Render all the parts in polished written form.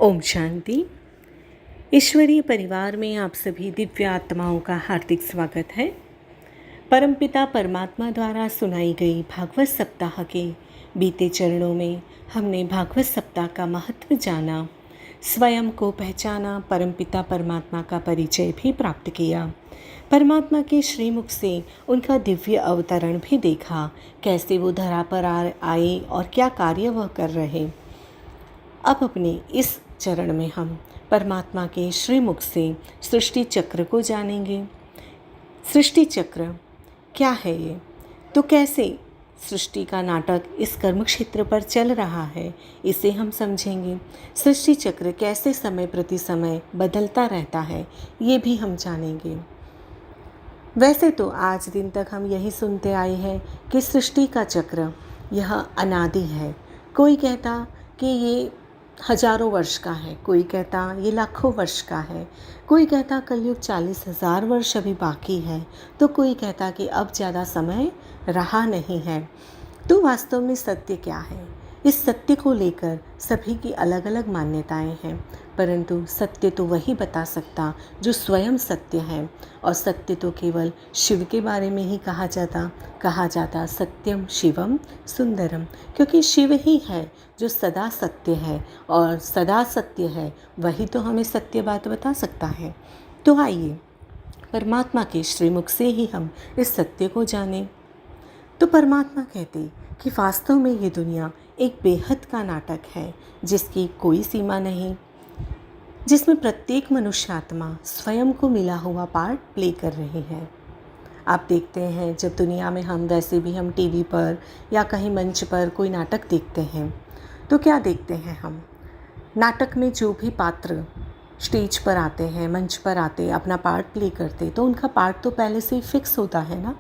ओम शांति। ईश्वरीय परिवार में आप सभी दिव्य आत्माओं का हार्दिक स्वागत है। परमपिता परमात्मा द्वारा सुनाई गई भागवत सप्ताह के बीते चरणों में हमने भागवत सप्ताह का महत्व जाना, स्वयं को पहचाना, परमपिता परमात्मा का परिचय भी प्राप्त किया, परमात्मा के श्रीमुख से उनका दिव्य अवतरण भी देखा, कैसे वो धरा पर आए और क्या कार्य वह कर रहे। अब अपने इस चरण में हम परमात्मा के श्रीमुख से सृष्टि चक्र को जानेंगे। सृष्टि चक्र क्या है ये, तो कैसे सृष्टि का नाटक इस कर्म क्षेत्र पर चल रहा है, इसे हम समझेंगे। सृष्टि चक्र कैसे समय प्रति समय बदलता रहता है, ये भी हम जानेंगे। वैसे तो आज दिन तक हम यही सुनते आए हैं कि सृष्टि का चक्र यह अनादि है। कोई कहता कि ये हजारों वर्ष का है, कोई कहता ये लाखों वर्ष का है, कोई कहता कलयुग 40,000 वर्ष अभी बाकी है, तो कोई कहता कि अब ज़्यादा समय रहा नहीं है। तो वास्तव में सत्य क्या है? इस सत्य को लेकर सभी की अलग अलग मान्यताएं हैं, परंतु सत्य तो वही बता सकता जो स्वयं सत्य है। और सत्य तो केवल शिव के बारे में ही कहा जाता सत्यम शिवम सुंदरम, क्योंकि शिव ही है जो सदा सत्य है, और सदा सत्य है वही तो हमें सत्य बात बता सकता है। तो आइए परमात्मा के श्रीमुख से ही हम इस सत्य को जानें। तो परमात्मा कहते कि वास्तव में ये दुनिया एक बेहद का नाटक है, जिसकी कोई सीमा नहीं, जिसमें प्रत्येक मनुष्यात्मा स्वयं को मिला हुआ पार्ट प्ले कर रही है। आप देखते हैं जब दुनिया में हम वैसे भी हम टीवी पर या कहीं मंच पर कोई नाटक देखते हैं, तो क्या देखते हैं हम? नाटक में जो भी पात्र स्टेज पर आते हैं, मंच पर आते, अपना पार्ट प्ले करते, तो उनका पार्ट तो पहले से ही फिक्स होता है ना।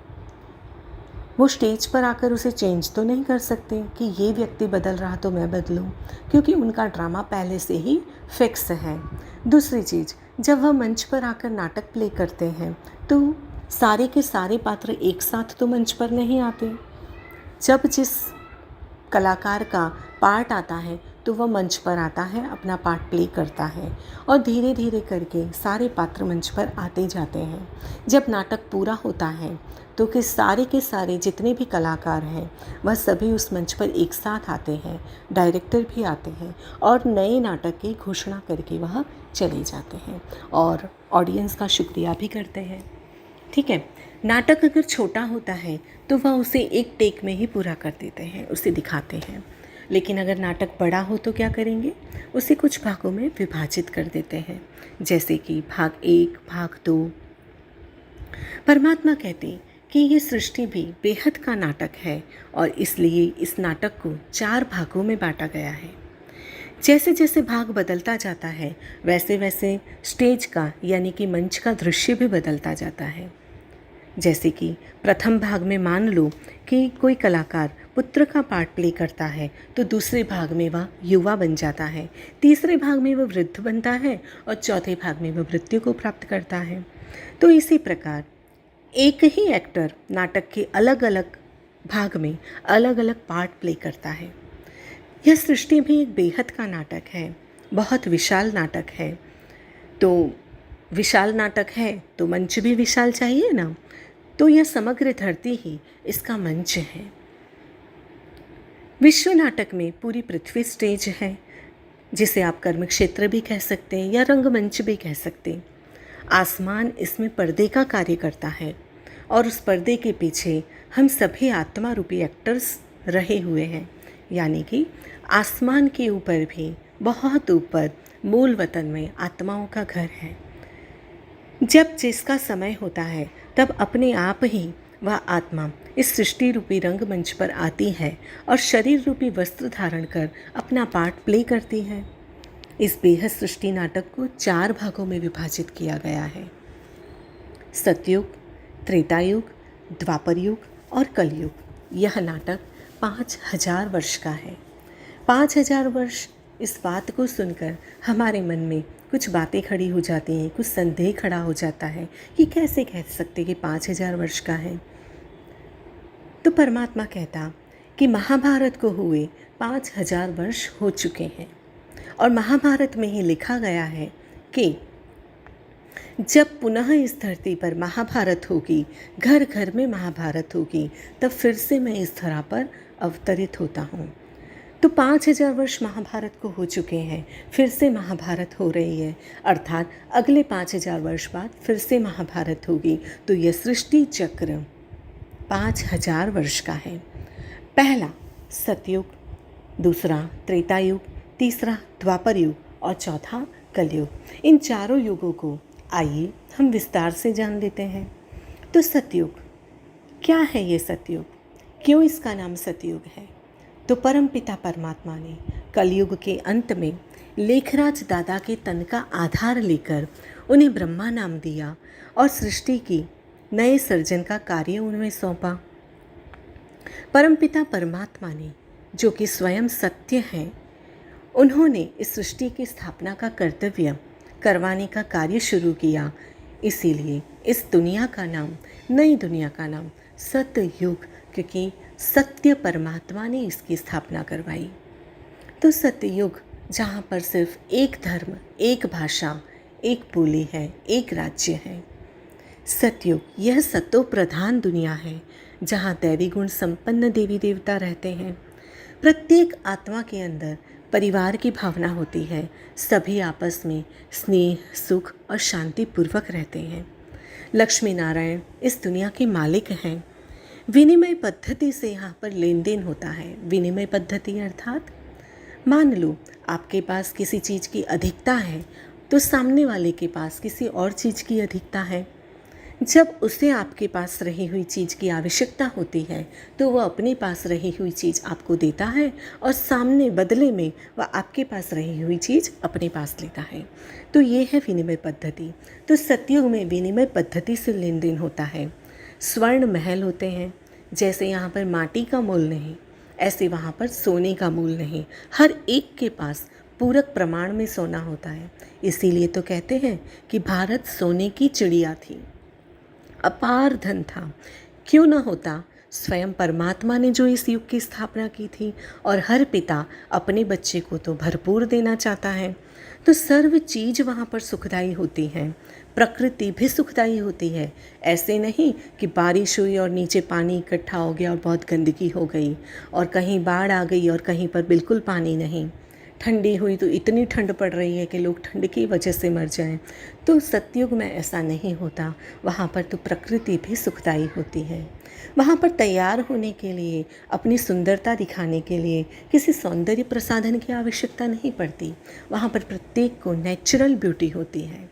वो स्टेज पर आकर उसे चेंज तो नहीं कर सकते कि ये व्यक्ति बदल रहा तो मैं बदलूं, क्योंकि उनका ड्रामा पहले से ही फिक्स है। दूसरी चीज़, जब वह मंच पर आकर नाटक प्ले करते हैं तो सारे के सारे पात्र एक साथ तो मंच पर नहीं आते। जब जिस कलाकार का पार्ट आता है तो वह मंच पर आता है, अपना पार्ट प्ले करता है, और धीरे धीरे करके सारे पात्र मंच पर आते जाते हैं। जब नाटक पूरा होता है तो सारे के सारे जितने भी कलाकार हैं वह सभी उस मंच पर एक साथ आते हैं, डायरेक्टर भी आते हैं और नए नाटक की घोषणा करके वह चले जाते हैं और ऑडियंस का शुक्रिया भी करते हैं। ठीक है, नाटक अगर छोटा होता है तो वह उसे एक टेक में ही पूरा कर देते हैं, उसे दिखाते हैं। लेकिन अगर नाटक बड़ा हो तो क्या करेंगे? उसे कुछ भागों में विभाजित कर देते हैं, जैसे कि भाग 1, भाग 2। परमात्मा कहते कि ये सृष्टि भी बेहद का नाटक है और इसलिए इस नाटक को 4 भागों में बांटा गया है। जैसे जैसे भाग बदलता जाता है वैसे वैसे स्टेज का यानी कि मंच का दृश्य भी बदलता जाता है। जैसे कि प्रथम भाग में मान लो कि कोई कलाकार पुत्र का पार्ट प्ले करता है, तो दूसरे भाग में वह युवा बन जाता है, तीसरे भाग में वह वृद्ध बनता है और चौथे भाग में वह मृत्यु को प्राप्त करता है। तो इसी प्रकार एक ही एक्टर नाटक के अलग अलग भाग में अलग अलग पार्ट प्ले करता है। यह सृष्टि भी एक बेहद का नाटक है, बहुत विशाल नाटक है। तो विशाल नाटक है तो मंच भी विशाल चाहिए ना, तो यह समग्र धरती ही इसका मंच है। विश्व नाटक में पूरी पृथ्वी स्टेज है, जिसे आप कर्म क्षेत्र भी कह सकते हैं या रंगमंच भी कह सकते हैं। आसमान इसमें पर्दे का कार्य करता है और उस पर्दे के पीछे हम सभी आत्मा रूपी एक्टर्स रहे हुए हैं, यानी कि आसमान के ऊपर भी बहुत ऊपर मूल वतन में आत्माओं का घर है। जब जिसका समय होता है तब अपने आप ही वह आत्मा इस सृष्टि रूपी रंगमंच पर आती है और शरीर रूपी वस्त्र धारण कर अपना पार्ट प्ले करती है। इस बेहद सृष्टि नाटक को 4 भागों में विभाजित किया गया है: सतयुग, त्रेतायुग, द्वापर युग और कलयुग। यह नाटक 5000 वर्ष का है। 5000 वर्ष, इस बात को सुनकर हमारे मन में कुछ बातें खड़ी हो जाती हैं, कुछ संदेह खड़ा हो जाता है कि कैसे कह सकते कि 5000 वर्ष का है। तो परमात्मा कहता कि महाभारत को हुए 5000 वर्ष हो चुके हैं और महाभारत में ही लिखा गया है कि जब पुनः इस धरती पर महाभारत होगी, घर घर में महाभारत होगी, तब फिर से मैं इस धरा पर अवतरित होता हूँ। तो 5000 वर्ष महाभारत को हो चुके हैं, फिर से महाभारत हो रही है, अर्थात अगले 5000 वर्ष बाद फिर से महाभारत होगी। तो यह सृष्टि चक्र 5000 वर्ष का है। पहला सतयुग, दूसरा त्रेता युग, तीसरा द्वापर युग और चौथा कलयुग। इन चारों युगों को आइए हम विस्तार से जान लेते हैं। तो सतयुग क्या है? ये सतयुग क्यों इसका नाम सतयुग है? तो परमपिता परमात्मा ने कलयुग के अंत में लेखराज दादा के तन का आधार लेकर उन्हें ब्रह्मा नाम दिया और सृष्टि की नए सर्जन का कार्य उनमें सौंपा। परमपिता परमात्मा ने, जो कि स्वयं सत्य हैं, उन्होंने इस सृष्टि की स्थापना का कर्तव्य करवाने का कार्य शुरू किया। इसीलिए इस दुनिया का नाम, नई दुनिया का नाम सतयुग, क्योंकि सत्य परमात्मा ने इसकी स्थापना करवाई। तो सतयुग जहाँ पर सिर्फ एक धर्म, एक भाषा, एक बोली है, एक राज्य है। सतयुग यह सतो प्रधान दुनिया है जहाँ दैवी गुण संपन्न देवी देवता रहते हैं। प्रत्येक आत्मा के अंदर परिवार की भावना होती है। सभी आपस में स्नेह, सुख और शांति पूर्वक रहते हैं। लक्ष्मी नारायण इस दुनिया के मालिक हैं। विनिमय पद्धति से यहाँ पर लेन देन होता है। विनिमय पद्धति अर्थात मान लो आपके पास किसी चीज़ की अधिकता है तो सामने वाले के पास किसी और चीज़ की अधिकता है। जब उसे आपके पास रही हुई चीज़ की आवश्यकता होती है तो वह अपने पास रही हुई चीज़ आपको देता है और सामने बदले में वह आपके पास रही हुई चीज़ अपने पास लेता है। तो ये है विनिमय पद्धति। तो सतयुग में विनिमय पद्धति से लेन देन होता है। स्वर्ण महल होते हैं। जैसे यहाँ पर माटी का मोल नहीं, ऐसे वहाँ पर सोने का मोल नहीं। हर एक के पास पूरक प्रमाण में सोना होता है। इसीलिए तो कहते हैं कि भारत सोने की चिड़िया थी, अपार धन था। क्यों न होता, स्वयं परमात्मा ने जो इस युग की स्थापना की थी। और हर पिता अपने बच्चे को तो भरपूर देना चाहता है। तो सर्व चीज़ वहाँ पर सुखदायी होती है। प्रकृति भी सुखदायी होती है। ऐसे नहीं कि बारिश हुई और नीचे पानी इकट्ठा हो गया और बहुत गंदगी हो गई, और कहीं बाढ़ आ गई और कहीं पर बिल्कुल पानी नहीं। ठंडी हुई तो इतनी ठंड पड़ रही है कि लोग ठंड की वजह से मर जाएं। तो सतयुग में ऐसा नहीं होता। वहाँ पर तो प्रकृति भी सुखदायी होती है। वहाँ पर तैयार होने के लिए, अपनी सुंदरता दिखाने के लिए किसी सौंदर्य प्रसाधन की आवश्यकता नहीं पड़ती। वहाँ पर प्रत्येक को नेचुरल ब्यूटी होती है।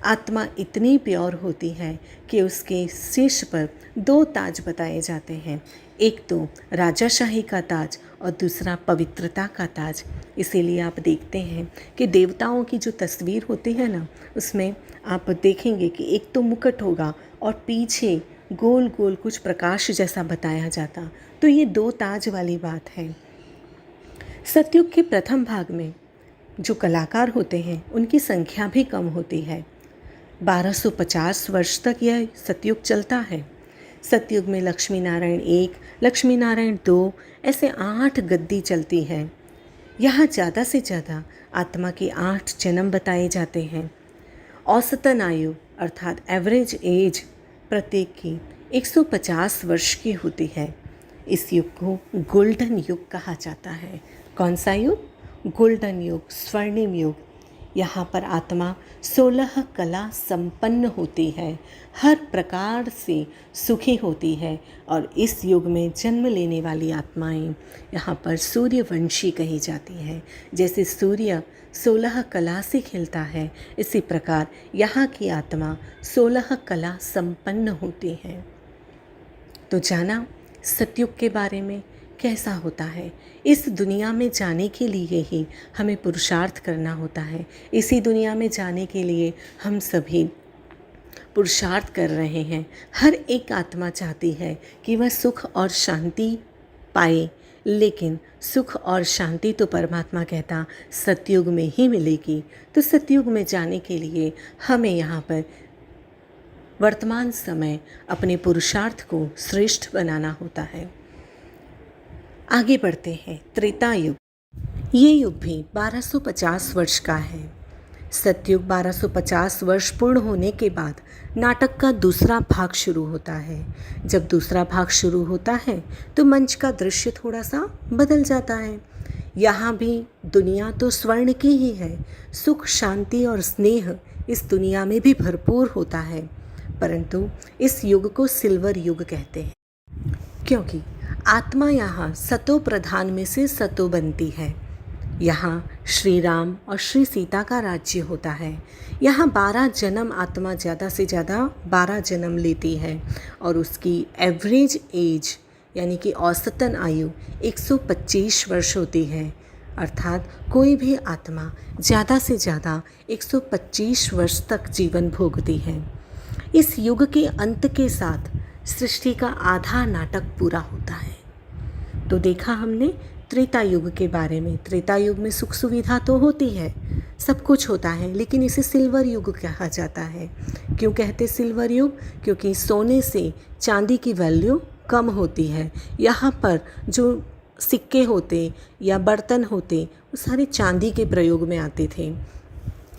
आत्मा इतनी प्योर होती है कि उसके शीर्ष पर 2 ताज बताए जाते हैं। एक तो राजाशाही का ताज और दूसरा पवित्रता का ताज। इसीलिए आप देखते हैं कि देवताओं की जो तस्वीर होती है ना, उसमें आप देखेंगे कि एक तो मुकुट होगा और पीछे गोल गोल कुछ प्रकाश जैसा बताया जाता। तो ये 2 ताज वाली बात है। सतयुग के प्रथम भाग में जो कलाकार होते हैं उनकी संख्या भी कम होती है। 1250 वर्ष तक यह सतयुग चलता है। सतयुग में लक्ष्मी नारायण 1, लक्ष्मी नारायण 2, ऐसे 8 गद्दी चलती है। यहाँ ज़्यादा से ज़्यादा आत्मा के 8 जन्म बताए जाते हैं। औसतन आयु अर्थात एवरेज एज प्रत्येक की 150 वर्ष की होती है। इस युग को गोल्डन युग कहा जाता है। कौन सा युग? गोल्डन युग, स्वर्णिम युग। यहाँ पर आत्मा 16 कला संपन्न होती है, हर प्रकार से सुखी होती है। और इस युग में जन्म लेने वाली आत्माएं यहाँ पर सूर्यवंशी कही जाती हैं। जैसे सूर्य 16 कला से खिलता है, इसी प्रकार यहाँ की आत्मा 16 कला संपन्न होती है। तो जाना सतयुग के बारे में कैसा होता है। इस दुनिया में जाने के लिए ही हमें पुरुषार्थ करना होता है। इसी दुनिया में जाने के लिए हम सभी पुरुषार्थ कर रहे हैं। हर एक आत्मा चाहती है कि वह सुख और शांति पाए, लेकिन सुख और शांति तो परमात्मा कहता सतयुग में ही मिलेगी। तो सतयुग में जाने के लिए हमें यहाँ पर वर्तमान समय अपने पुरुषार्थ को श्रेष्ठ बनाना होता है। आगे बढ़ते हैं। त्रेता युग, ये युग भी 1250 वर्ष का है। सतयुग 1250 वर्ष पूर्ण होने के बाद नाटक का दूसरा भाग शुरू होता है। जब दूसरा भाग शुरू होता है तो मंच का दृश्य थोड़ा सा बदल जाता है। यहाँ भी दुनिया तो स्वर्ण की ही है, सुख शांति और स्नेह इस दुनिया में भी भरपूर होता है, परंतु इस युग को सिल्वर युग कहते हैं, क्योंकि आत्मा यहाँ सतो प्रधान में से सतो बनती है। यहाँ श्री राम और श्री सीता का राज्य होता है। यहाँ 12 जन्म आत्मा ज़्यादा से ज़्यादा 12 जन्म लेती है और उसकी एवरेज एज यानी कि औसतन आयु 125 वर्ष होती है। अर्थात कोई भी आत्मा ज़्यादा से ज़्यादा 125 वर्ष तक जीवन भोगती है। इस युग के अंत के साथ सृष्टि का आधा नाटक पूरा होता है। तो देखा हमने त्रेता युग के बारे में। त्रेता युग में सुख सुविधा तो होती है, सब कुछ होता है, लेकिन इसे सिल्वर युग कहा जाता है। क्यों कहते सिल्वर युग? क्योंकि सोने से चांदी की वैल्यू कम होती है। यहाँ पर जो सिक्के होते या बर्तन होते वो सारे चांदी के प्रयोग में आते थे।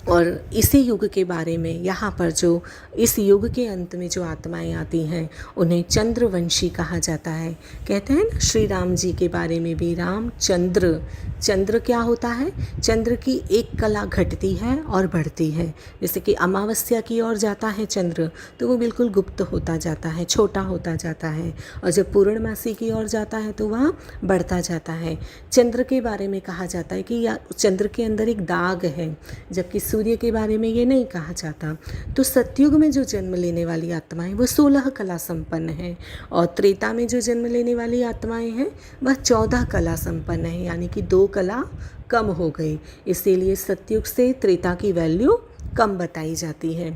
और इसी युग के बारे में यहाँ पर जो इस युग के अंत में जो आत्माएं आती हैं उन्हें चंद्रवंशी कहा जाता है। कहते हैं ना श्री राम जी के बारे में भी, राम चंद्र। चंद्र क्या होता है? चंद्र की एक कला घटती है और बढ़ती है। जैसे कि अमावस्या की ओर जाता है चंद्र तो वो बिल्कुल गुप्त होता जाता है, छोटा होता जाता है, और जब पूर्णमासी की ओर जाता है तो वह बढ़ता जाता है। चंद्र के बारे में कहा जाता है कि चंद्र के अंदर एक दाग है, जबकि सूर्य के बारे में ये नहीं कहा जाता। तो सतयुग में जो जन्म लेने वाली आत्माएं वो 16 कला संपन्न हैं, और त्रेता में जो जन्म लेने वाली आत्माएं हैं वह 14 कला संपन्न है, यानी कि 2 कला कम हो गई। इसीलिए सतयुग से त्रेता की वैल्यू कम बताई जाती है।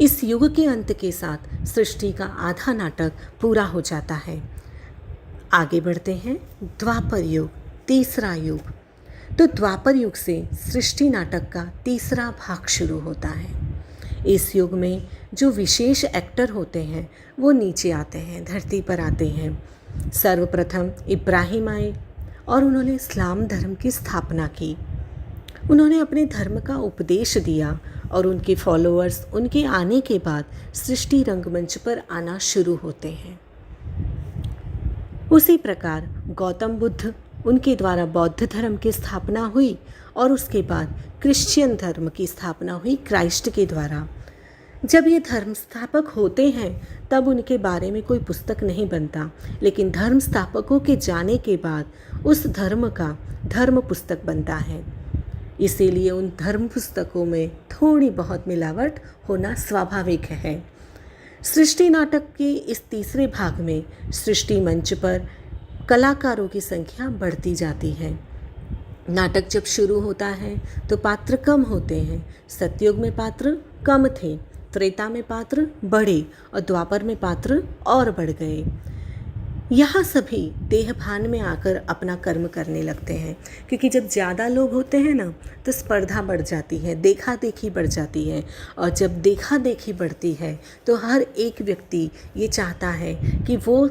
इस युग के अंत के साथ सृष्टि का आधा नाटक पूरा हो जाता है। आगे बढ़ते हैं। द्वापर युग, तीसरा युग। तो द्वापर युग से सृष्टि नाटक का तीसरा भाग शुरू होता है। इस युग में जो विशेष एक्टर होते हैं वो नीचे आते हैं, धरती पर आते हैं। सर्वप्रथम इब्राहिम आए और उन्होंने इस्लाम धर्म की स्थापना की। उन्होंने अपने धर्म का उपदेश दिया और उनके फॉलोअर्स उनके आने के बाद सृष्टि रंगमंच पर आना शुरू होते हैं। उसी प्रकार गौतम बुद्ध, उनके द्वारा बौद्ध धर्म की स्थापना हुई और उसके बाद क्रिश्चियन धर्म की स्थापना हुई क्राइस्ट के द्वारा। जब ये धर्म स्थापक होते हैं तब उनके बारे में कोई पुस्तक नहीं बनता, लेकिन धर्म स्थापकों के जाने के बाद उस धर्म का धर्म पुस्तक बनता है। इसीलिए उन धर्म पुस्तकों में थोड़ी बहुत मिलावट होना स्वाभाविक है। सृष्टि नाटक के इस तीसरे भाग में सृष्टि मंच पर कलाकारों की संख्या बढ़ती जाती है। नाटक जब शुरू होता है तो पात्र कम होते हैं। सतयुग में पात्र कम थे, त्रेता में पात्र बढ़े और द्वापर में पात्र और बढ़ गए। यहाँ सभी देहभान में आकर अपना कर्म करने लगते हैं, क्योंकि जब ज़्यादा लोग होते हैं ना तो स्पर्धा बढ़ जाती है, देखा देखी बढ़ जाती है, और जब देखा देखी बढ़ती है तो हर एक व्यक्ति ये चाहता है कि वो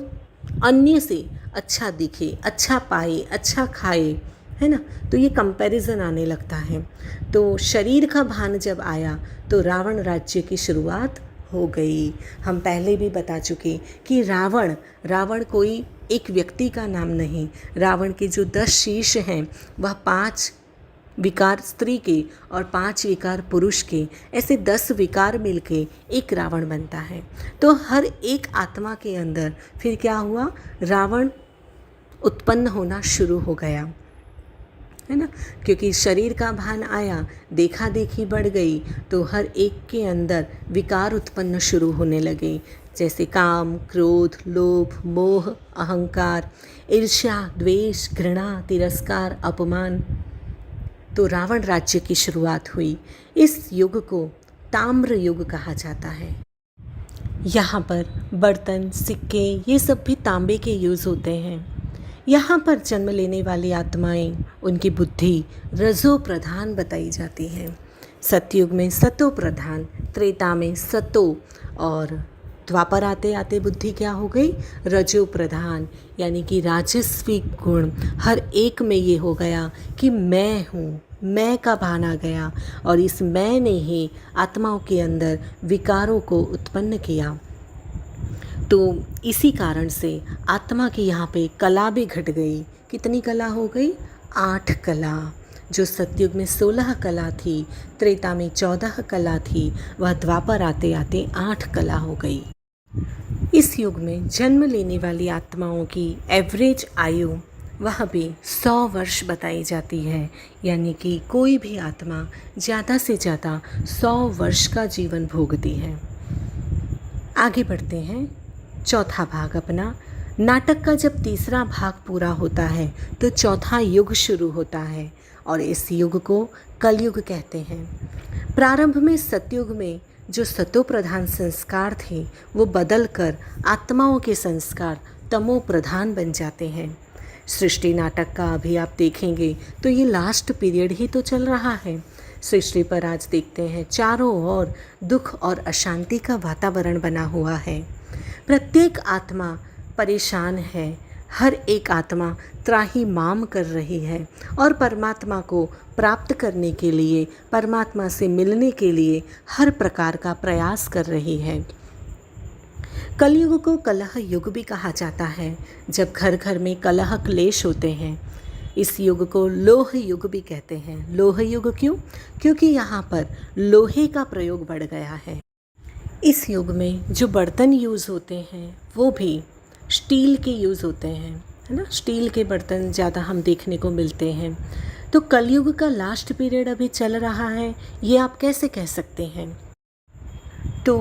अन्य से अच्छा दिखे, अच्छा पाए, अच्छा खाए, है ना। तो ये कंपैरिजन आने लगता है। तो शरीर का भान जब आया तो रावण राज्य की शुरुआत हो गई। हम पहले भी बता चुके कि रावण कोई एक व्यक्ति का नाम नहीं। रावण के जो 10 शीर्ष हैं वह 5 विकार स्त्री के और 5 विकार पुरुष के, ऐसे 10 विकार मिलके एक रावण बनता है। तो हर एक आत्मा के अंदर फिर क्या हुआ, रावण उत्पन्न होना शुरू हो गया, है ना। क्योंकि शरीर का भान आया, देखा देखी बढ़ गई, तो हर एक के अंदर विकार उत्पन्न शुरू होने लगे, जैसे काम, क्रोध, लोभ, मोह, अहंकार, ईर्ष्या, द्वेष, घृणा, तिरस्कार, अपमान। तो रावण राज्य की शुरुआत हुई। इस युग को ताम्र युग कहा जाता है। यहाँ पर बर्तन, सिक्के ये सब भी तांबे के यूज़ होते हैं। यहाँ पर जन्म लेने वाली आत्माएं, उनकी बुद्धि रजो प्रधान बताई जाती हैं। सतयुग में सतो प्रधान, त्रेता में सतो और द्वापर आते आते बुद्धि क्या हो गई, रजो प्रधान, यानी कि राजस्वी गुण हर एक में ये हो गया कि मैं हूँ, मैं का भान आ गया, और इस मैं ने ही आत्माओं के अंदर विकारों को उत्पन्न किया। तो इसी कारण से आत्मा की यहाँ पे कला भी घट गई। कितनी कला हो गई, 8 कला। जो सतयुग में 16 कला थी, त्रेता में 14 कला थी, वह द्वापर आते आते 8 कला हो गई। इस युग में जन्म लेने वाली आत्माओं की एवरेज आयु वह भी 100 वर्ष बताई जाती है, यानी कि कोई भी आत्मा ज़्यादा से ज़्यादा 100 वर्ष का जीवन भोगती है। आगे बढ़ते हैं, चौथा भाग अपना। नाटक का जब तीसरा भाग पूरा होता है तो चौथा युग शुरू होता है, और इस युग को कलयुग कहते हैं। प्रारंभ में सतयुग में जो सतो प्रधान संस्कार थे वो बदलकर आत्माओं के संस्कार तमो प्रधान बन जाते हैं। सृष्टि नाटक का अभी आप देखेंगे तो ये लास्ट पीरियड ही तो चल रहा है। सृष्टि पर आज देखते हैं चारों ओर दुख और अशांति का वातावरण बना हुआ है। प्रत्येक आत्मा परेशान है, हर एक आत्मा त्राही माम कर रही है और परमात्मा को प्राप्त करने के लिए, परमात्मा से मिलने के लिए हर प्रकार का प्रयास कर रही है। कलयुग को कलह युग भी कहा जाता है, जब घर घर में कलह क्लेश होते हैं। इस युग को लोह युग भी कहते हैं। लोह युग क्यों? क्योंकि यहाँ पर लोहे का प्रयोग बढ़ गया है। इस युग में जो बर्तन यूज़ होते हैं वो भी स्टील के यूज़ होते हैं, है ना। स्टील के बर्तन ज़्यादा हम देखने को मिलते हैं। तो कलयुग का लास्ट पीरियड अभी चल रहा है, ये आप कैसे कह सकते हैं? तो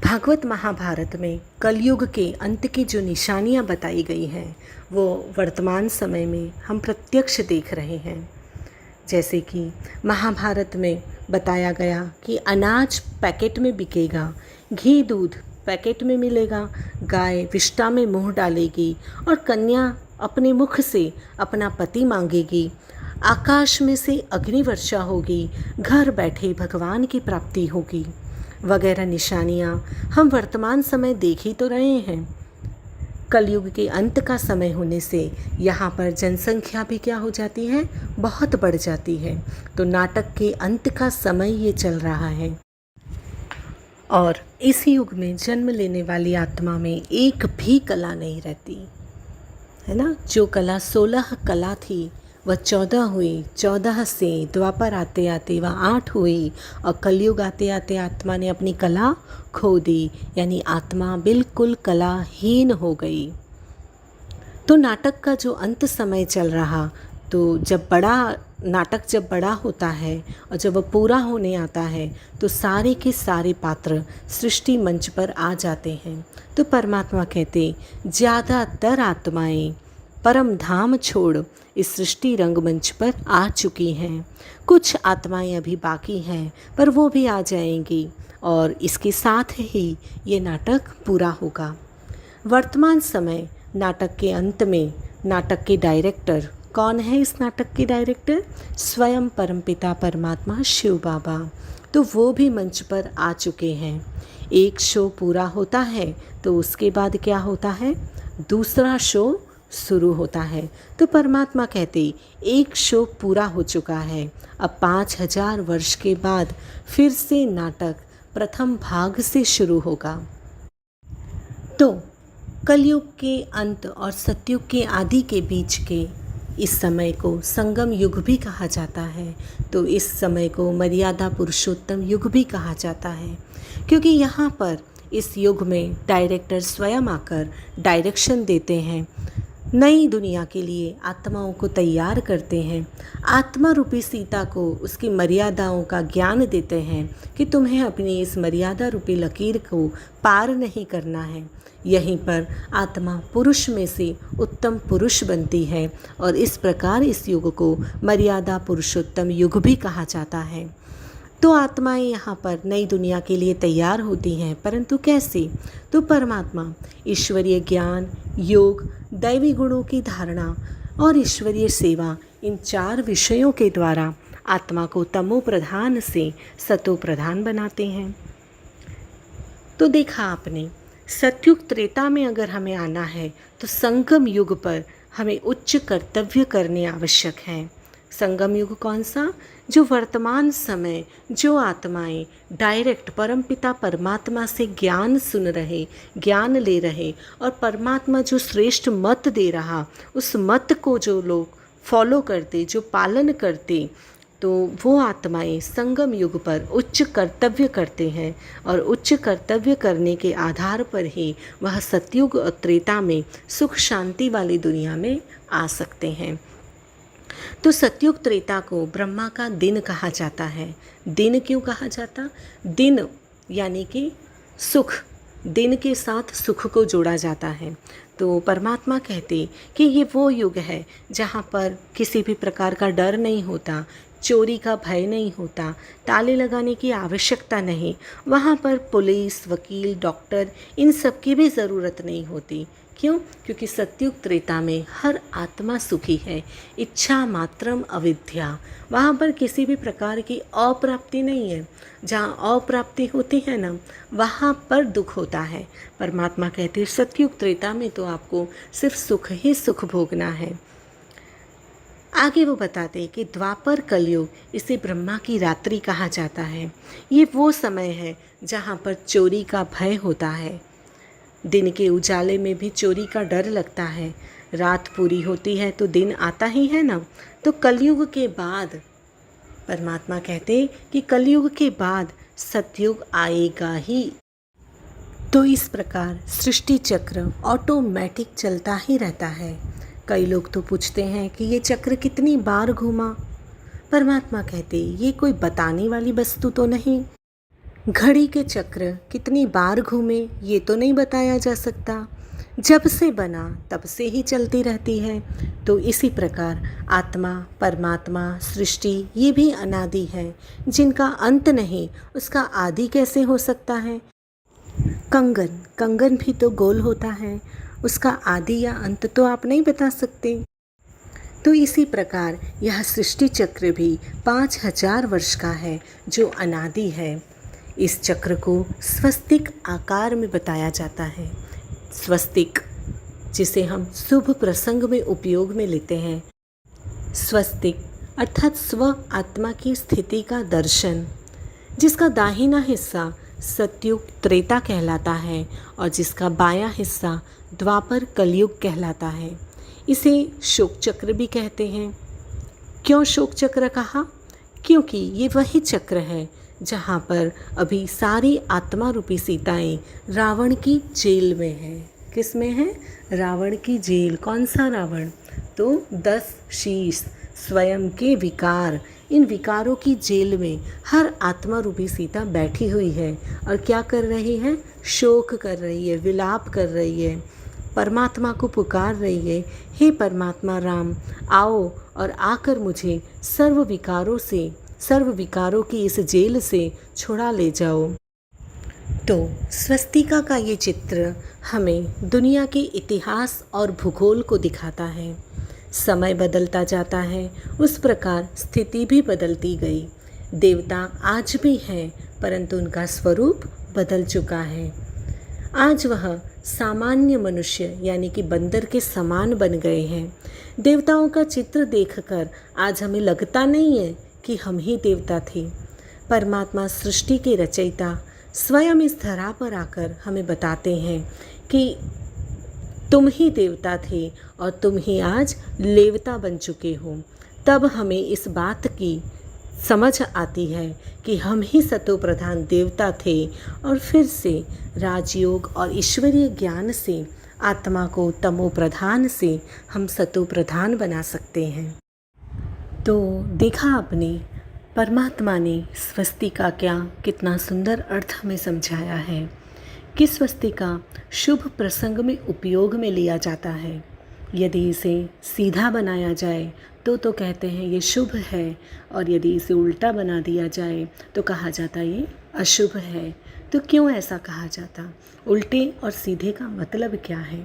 भागवत महाभारत में कलयुग के अंत की जो निशानियाँ बताई गई हैं वो वर्तमान समय में हम प्रत्यक्ष देख रहे हैं। जैसे कि महाभारत में बताया गया कि अनाज पैकेट में बिकेगा, घी दूध पैकेट में मिलेगा, गाय विष्ठा में मुंह डालेगी और कन्या अपने मुख से अपना पति मांगेगी, आकाश में से अग्नि वर्षा होगी, घर बैठे भगवान की प्राप्ति होगी, वगैरह निशानियाँ हम वर्तमान समय देख ही तो रहे हैं। कलयुग के अंत का समय होने से यहाँ पर जनसंख्या भी क्या हो जाती है, बहुत बढ़ जाती है। तो नाटक के अंत का समय ये चल रहा है, और इस युग में जन्म लेने वाली आत्मा में एक भी कला नहीं रहती, है ना। जो कला 16 कला थी वह 14 हुई, 14 से द्वापर आते आते वह 8 हुई, और कलयुग आते आते आत्मा ने अपनी कला खो दी, यानी आत्मा बिल्कुल कलाहीन हो गई। तो नाटक का जो अंत समय चल रहा, तो नाटक जब बड़ा होता है और जब वह पूरा होने आता है तो सारे के सारे पात्र सृष्टि मंच पर आ जाते हैं। तो परमात्मा कहते ज़्यादातर आत्माएं परम धाम छोड़ इस सृष्टि रंगमंच पर आ चुकी हैं। कुछ आत्माएं अभी बाकी हैं, पर वो भी आ जाएंगी, और इसके साथ ही ये नाटक पूरा होगा। वर्तमान समय नाटक के अंत में नाटक के डायरेक्टर कौन है? इस नाटक के डायरेक्टर स्वयं परमपिता परमात्मा शिव बाबा। तो वो भी मंच पर आ चुके हैं। एक शो पूरा होता है तो उसके बाद क्या होता है, दूसरा शो शुरू होता है। तो परमात्मा कहते एक शो पूरा हो चुका है, अब 5000 वर्ष के बाद फिर से नाटक प्रथम भाग से शुरू होगा। तो कलयुग के अंत और सतयुग के आदि के बीच के इस समय को संगम युग भी कहा जाता है। तो इस समय को मर्यादा पुरुषोत्तम युग भी कहा जाता है, क्योंकि यहाँ पर इस युग में डायरेक्टर स्वयं आकर डायरेक्शन देते हैं, नई दुनिया के लिए आत्माओं को तैयार करते हैं, आत्मा रूपी सीता को उसकी मर्यादाओं का ज्ञान देते हैं कि तुम्हें अपनी इस मर्यादा रूपी लकीर को पार नहीं करना है। यहीं पर आत्मा पुरुष में से उत्तम पुरुष बनती है, और इस प्रकार इस युग को मर्यादा पुरुषोत्तम युग भी कहा जाता है। तो आत्माएं यहाँ पर नई दुनिया के लिए तैयार होती हैं, परंतु कैसे? तो परमात्मा ईश्वरीय ज्ञान, योग, दैवी गुणों की धारणा और ईश्वरीय सेवा, इन 4 विषयों के द्वारा आत्मा को तमो प्रधान से सतो प्रधान बनाते हैं। तो देखा आपने सतयुग त्रेता में अगर हमें आना है तो संगम युग पर हमें उच्च कर्तव्य करने आवश्यक हैं। संगम युग कौन सा? जो वर्तमान समय जो आत्माएं डायरेक्ट परमपिता परमात्मा से ज्ञान सुन रहे, ज्ञान ले रहे और परमात्मा जो श्रेष्ठ मत दे रहा, उस मत को जो लोग फॉलो करते, जो पालन करते, तो वो आत्माएं संगम युग पर उच्च कर्तव्य करते हैं और उच्च कर्तव्य करने के आधार पर ही वह सतयुग और त्रेता में सुख शांति वाली दुनिया में आ सकते हैं। तो सतयुग त्रेता को ब्रह्मा का दिन कहा जाता है। दिन क्यों कहा जाता? दिन यानी कि सुख, दिन के साथ सुख को जोड़ा जाता है। तो परमात्मा कहते कि ये वो युग है जहाँ पर किसी भी प्रकार का डर नहीं होता, चोरी का भय नहीं होता, ताले लगाने की आवश्यकता नहीं, वहाँ पर पुलिस, वकील, डॉक्टर इन सब की भी ज़रूरत नहीं होती। क्यों? क्योंकि सतयुग त्रेता में हर आत्मा सुखी है। इच्छा मात्रम अविद्या, वहाँ पर किसी भी प्रकार की अप्राप्ति नहीं है। जहाँ अप्राप्ति होती है ना, वहाँ पर दुख होता है। परमात्मा कहते हैं सतयुग त्रेता में तो आपको सिर्फ सुख ही सुख भोगना है। आगे वो बताते हैं कि द्वापर कलयुग, इसे ब्रह्मा की रात्रि कहा जाता है। ये वो समय है जहाँ पर चोरी का भय होता है। दिन के उजाले में भी चोरी का डर लगता है। रात पूरी होती है तो दिन आता ही है ना। तो कलयुग के बाद परमात्मा कहते कि कलयुग के बाद सतयुग आएगा ही। तो इस प्रकार सृष्टि चक्र ऑटोमेटिक चलता ही रहता है। कई लोग तो पूछते हैं कि ये चक्र कितनी बार घूमा। परमात्मा कहते ये कोई बताने वाली वस्तु तो नहीं। घड़ी के चक्र कितनी बार घूमे ये तो नहीं बताया जा सकता। जब से बना तब से ही चलती रहती है। तो इसी प्रकार आत्मा, परमात्मा, सृष्टि ये भी अनादि है। जिनका अंत नहीं उसका आदि कैसे हो सकता है? कंगन भी तो गोल होता है, उसका आदि या अंत तो आप नहीं बता सकते। तो इसी प्रकार यह सृष्टि चक्र भी 5000 वर्ष का है जो अनादि है। इस चक्र को स्वस्तिक आकार में बताया जाता है। स्वस्तिक जिसे हम शुभ प्रसंग में उपयोग में लेते हैं। स्वस्तिक अर्थात स्व आत्मा की स्थिति का दर्शन, जिसका दाहिना हिस्सा सतयुग त्रेता कहलाता है और जिसका बायां हिस्सा द्वापर कलयुग कहलाता है। इसे शोक चक्र भी कहते हैं। क्यों शोक चक्र कहा? क्योंकि ये वही चक्र है जहाँ पर अभी सारी आत्मा रूपी सीताएं रावण की जेल में हैं। किस में है? रावण की जेल। कौन सा रावण? तो 10 शीश, स्वयं के विकार, इन विकारों की जेल में हर आत्मा रूपी सीता बैठी हुई है और क्या कर रही है? शोक कर रही है, विलाप कर रही है, परमात्मा को पुकार रही है, हे परमात्मा राम आओ और आकर मुझे सर्व विकारों की इस जेल से छुड़ा ले जाओ। तो स्वस्तिका का ये चित्र हमें दुनिया के इतिहास और भूगोल को दिखाता है। समय बदलता जाता है, उस प्रकार स्थिति भी बदलती गई। देवता आज भी हैं परंतु उनका स्वरूप बदल चुका है। आज वह सामान्य मनुष्य यानी कि बंदर के समान बन गए हैं। देवताओं का चित्र देखकर आज हमें लगता नहीं है कि हम ही देवता थे। परमात्मा सृष्टि के रचयिता स्वयं इस धरा पर आकर हमें बताते हैं कि तुम ही देवता थे और तुम ही आज लेवता बन चुके हो। तब हमें इस बात की समझ आती है कि हम ही सतो प्रधान देवता थे और फिर से राजयोग और ईश्वरीय ज्ञान से आत्मा को तमो प्रधान से हम सतो प्रधान बना सकते हैं। तो देखा आपने परमात्मा ने स्वस्तिका क्या कितना सुंदर अर्थ हमें समझाया है कि स्वस्तिका शुभ प्रसंग में उपयोग में लिया जाता है। यदि इसे सीधा बनाया जाए तो कहते हैं ये शुभ है और यदि इसे उल्टा बना दिया जाए तो कहा जाता ये अशुभ है। तो क्यों ऐसा कहा जाता? उल्टे और सीधे का मतलब क्या है?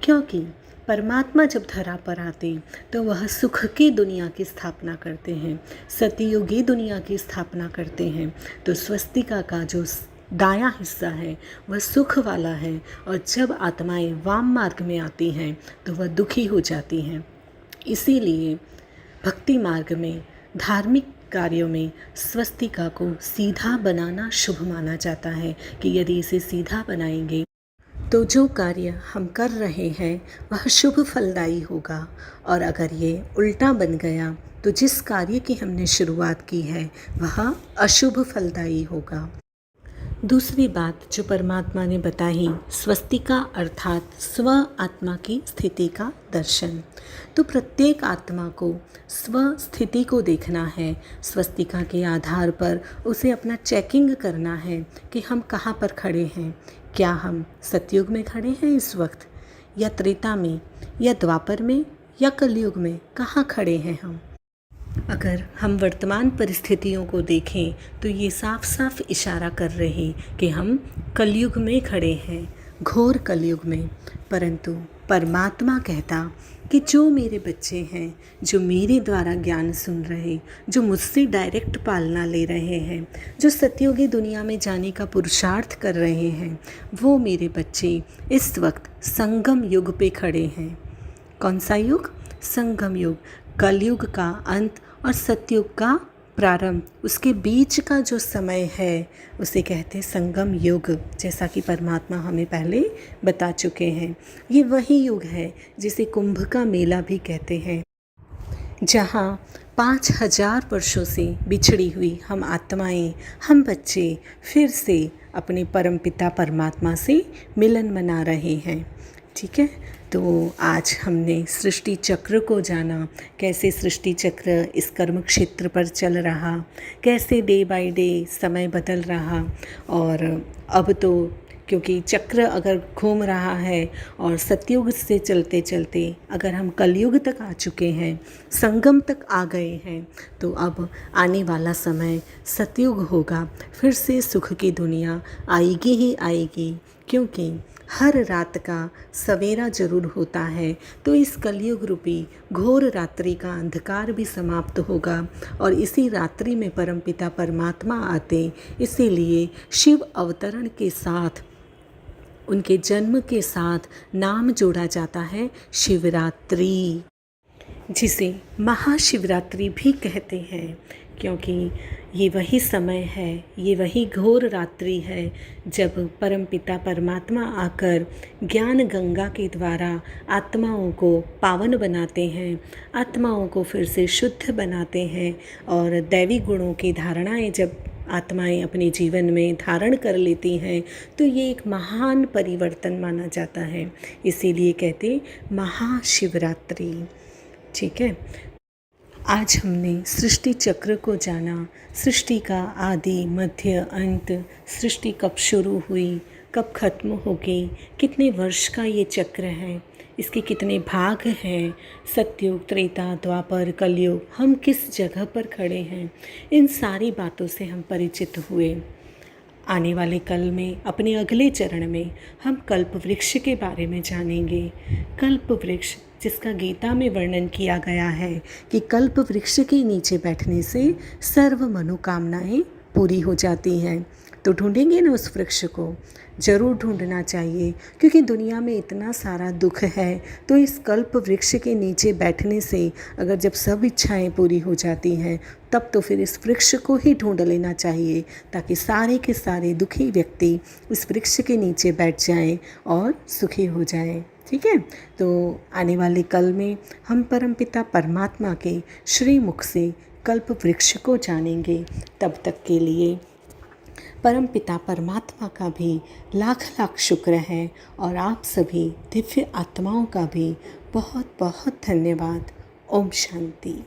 क्योंकि परमात्मा जब धरा पर आते तो वह सुख की दुनिया की स्थापना करते हैं, सतयुगी दुनिया की स्थापना करते हैं। तो स्वस्तिका का जो दायां हिस्सा है वह सुख वाला है, और जब आत्माएं वाम मार्ग में आती हैं तो वह दुखी हो जाती हैं। इसीलिए भक्ति मार्ग में, धार्मिक कार्यों में स्वस्तिका को सीधा बनाना शुभ माना जाता है कि यदि इसे सीधा बनाएंगे तो जो कार्य हम कर रहे हैं वह शुभ फलदायी होगा, और अगर ये उल्टा बन गया तो जिस कार्य की हमने शुरुआत की है वह अशुभ फलदायी होगा। दूसरी बात जो परमात्मा ने बताई, स्वस्तिका अर्थात स्व आत्मा की स्थिति का दर्शन। तो प्रत्येक आत्मा को स्व स्थिति को देखना है, स्वस्तिका के आधार पर उसे अपना चेकिंग करना है कि हम कहाँ पर खड़े हैं। क्या हम सतयुग में खड़े हैं इस वक्त, या त्रेता में, या द्वापर में, या कलयुग में, कहाँ खड़े हैं हम। अगर हम वर्तमान परिस्थितियों को देखें तो ये साफ साफ इशारा कर रहे कि हम कलयुग में खड़े हैं, घोर कलयुग में। परंतु परमात्मा कहता कि जो मेरे बच्चे हैं, जो मेरे द्वारा ज्ञान सुन रहे, जो मुझसे डायरेक्ट पालना ले रहे हैं, जो सतयुगी दुनिया में जाने का पुरुषार्थ कर रहे हैं, वो मेरे बच्चे इस वक्त संगम युग पे खड़े हैं। कौन सा युग? संगम युग। कलयुग का अंत और सतयुग का प्रारंभ, उसके बीच का जो समय है उसे कहते हैं संगम युग, जैसा कि परमात्मा हमें पहले बता चुके हैं। ये वही युग है जिसे कुंभ का मेला भी कहते हैं, जहाँ 5000 वर्षों से बिछड़ी हुई हम आत्माएं, हम बच्चे फिर से अपने परमपिता परमात्मा से मिलन मना रहे हैं। ठीक है, तो आज हमने सृष्टि चक्र को जाना, कैसे सृष्टि चक्र इस कर्म क्षेत्र पर चल रहा, कैसे डे बाय डे समय बदल रहा। और अब तो क्योंकि चक्र अगर घूम रहा है और सतयुग से चलते चलते अगर हम कलयुग तक आ चुके हैं, संगम तक आ गए हैं, तो अब आने वाला समय सतयुग होगा। फिर से सुख की दुनिया आएगी ही आएगी, क्योंकि हर रात का सवेरा जरूर होता है। तो इस कलयुग रूपी घोर रात्रि का अंधकार भी समाप्त होगा, और इसी रात्रि में परमपिता परमात्मा आते। इसीलिए शिव अवतरण के साथ, उनके जन्म के साथ नाम जोड़ा जाता है शिवरात्रि, जिसे महाशिवरात्रि भी कहते हैं, क्योंकि ये वही समय है, ये वही घोर रात्रि है जब परमपिता परमात्मा आकर ज्ञान गंगा के द्वारा आत्माओं को पावन बनाते हैं, आत्माओं को फिर से शुद्ध बनाते हैं, और दैवी गुणों की धारणाएं जब आत्माएं अपने जीवन में धारण कर लेती हैं तो ये एक महान परिवर्तन माना जाता है। इसीलिए कहते महाशिवरात्रि। ठीक है, आज हमने सृष्टि चक्र को जाना, सृष्टि का आदि मध्य अंत, सृष्टि कब शुरू हुई, कब खत्म होगी, कितने वर्ष का ये चक्र है, इसके कितने भाग हैं, सतयुग, त्रेता, द्वापर, कलयुग, हम किस जगह पर खड़े हैं, इन सारी बातों से हम परिचित हुए। आने वाले कल में, अपने अगले चरण में, हम कल्प वृक्ष के बारे में जानेंगे। कल्प वृक्ष जिसका गीता में वर्णन किया गया है कि कल्प वृक्ष के नीचे बैठने से सर्व मनोकामनाएं पूरी हो जाती हैं। तो ढूंढेंगे ना उस वृक्ष को, ज़रूर ढूंढना चाहिए, क्योंकि दुनिया में इतना सारा दुख है। तो इस कल्प वृक्ष के नीचे बैठने से अगर जब सब इच्छाएं पूरी हो जाती हैं, तब तो फिर इस वृक्ष को ही ढूंढ लेना चाहिए, ताकि सारे के सारे दुखी व्यक्ति इस वृक्ष के नीचे बैठ जाएं और सुखी हो जाएं। ठीक है, तो आने वाले कल में हम परमपिता परमात्मा के श्री मुख से कल्प वृक्ष को जानेंगे। तब तक के लिए परमपिता परमात्मा का भी लाख लाख शुक्र है, और आप सभी दिव्य आत्माओं का भी बहुत बहुत धन्यवाद। ओम शांति।